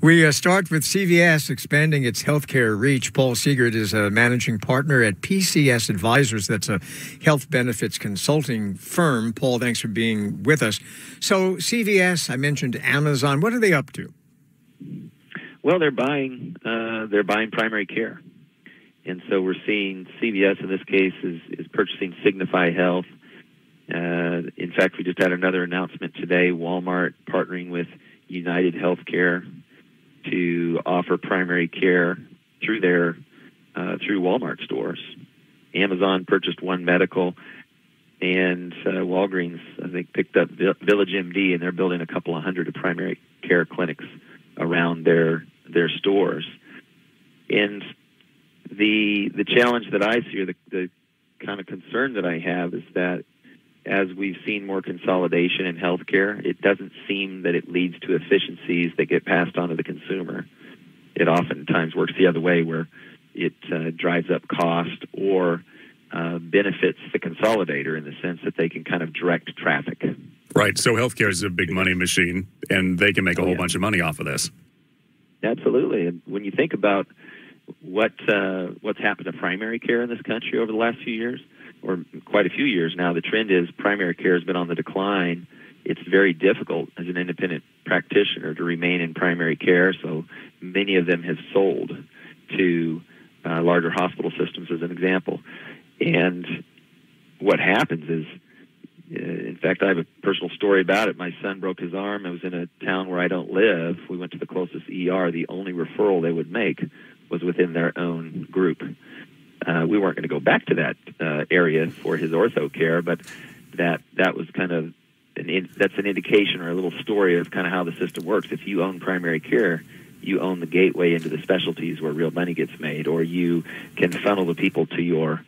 We start with CVS expanding its healthcare reach. Paul Seegert is a managing partner at PCS Advisors. That's a health benefits consulting firm. Paul, thanks for being with us. So CVS, I mentioned Amazon. What are they up to? Well, they're buying primary care. And so we're seeing CVS in this case is purchasing Signify Health. In fact, we just had another announcement today, Walmart partnering with United Healthcare to offer primary care through Walmart stores. Amazon purchased One Medical, and Walgreens, I think, picked up Village MD, and they're building a couple of hundred of primary care clinics around their stores. And the challenge that I see, or the kind of concern that I have, is that as we've seen more consolidation in healthcare, it doesn't seem that it leads to efficiencies that get passed on to the consumer. It oftentimes works the other way, where it drives up cost or benefits the consolidator in the sense that they can kind of direct traffic. Right. So healthcare is a big money machine, and they can make a whole bunch of money off of this. Absolutely. And when you think about what's happened to primary care in this country over the last few years, or quite a few years now, the trend is primary care has been on the decline. It's very difficult as an independent practitioner to remain in primary care, so many of them have sold to larger hospital systems, as an example. And what happens is, in fact, I have a personal story about it. My son broke his arm. I was in a town where I don't live. We went to the closest ER. The only referral they would make was within their own group. We weren't going to go back to that area for his ortho care, but that was kind of that's an indication or a little story of kind of how the system works. If you own primary care, you own the gateway into the specialties where real money gets made, or you can funnel the people to your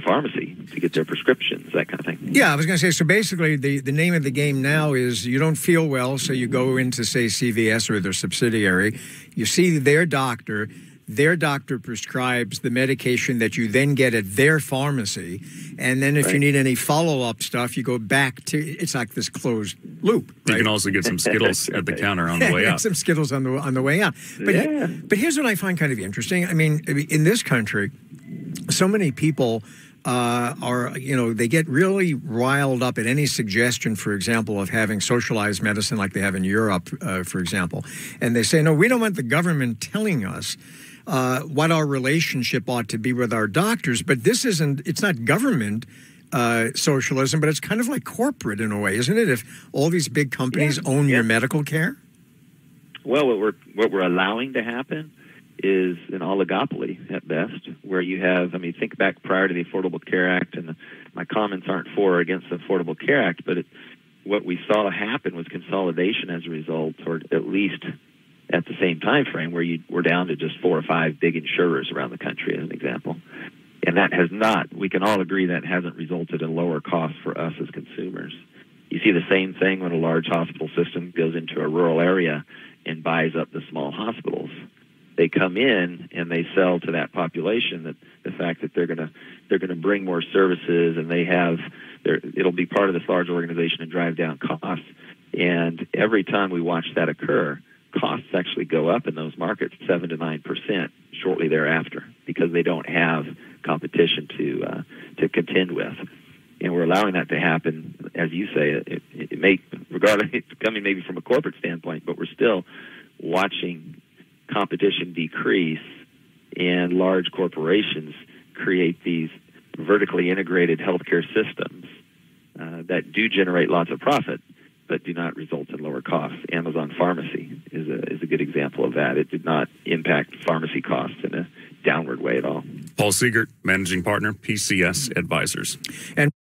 pharmacy to get their prescriptions, that kind of thing. Yeah, I was going to say, so basically the name of the game now is you don't feel well, so you go into, say, CVS or their subsidiary, you see their doctor prescribes the medication that you then get at their pharmacy, and then if you need any follow-up stuff, you go back to, it's like this closed loop. Right? You can also get some Skittles at the counter on the way out. Some Skittles on the way out. But here's what I find kind of interesting. I mean, in this country, so many people they get really riled up at any suggestion, for example, of having socialized medicine like they have in Europe, for example. And they say, no, we don't want the government telling us what our relationship ought to be with our doctors. But it's not government socialism, but it's kind of like corporate in a way, isn't it? If all these big companies own your medical care? Well, what we're allowing to happen is an oligopoly at best, where you have, think back prior to the Affordable Care Act, and my comments aren't for or against the Affordable Care Act, but what we saw happen was consolidation as a result, or at least at the same time frame, where we're down to just 4 or 5 big insurers around the country, as an example. And that has not, we can all agree that hasn't resulted in lower costs for us as consumers. You see the same thing when a large hospital system goes into a rural area and buys up the small hospitals. They come in and they sell to that population that the fact that they're going to bring more services, and it'll be part of this large organization and drive down costs. And every time we watch that occur, costs actually go up in those markets 7 to 9% shortly thereafter, because they don't have competition to contend with. And we're allowing that to happen, as you say. It may, regardless, it's coming maybe from a corporate standpoint, but we're still watching competition decrease, and large corporations create these vertically integrated healthcare systems that do generate lots of profit, but do not result in lower costs. Amazon Pharmacy is a good example of that. It did not impact pharmacy costs in a downward way at all. Paul Seegert, managing partner, PCS Advisors. And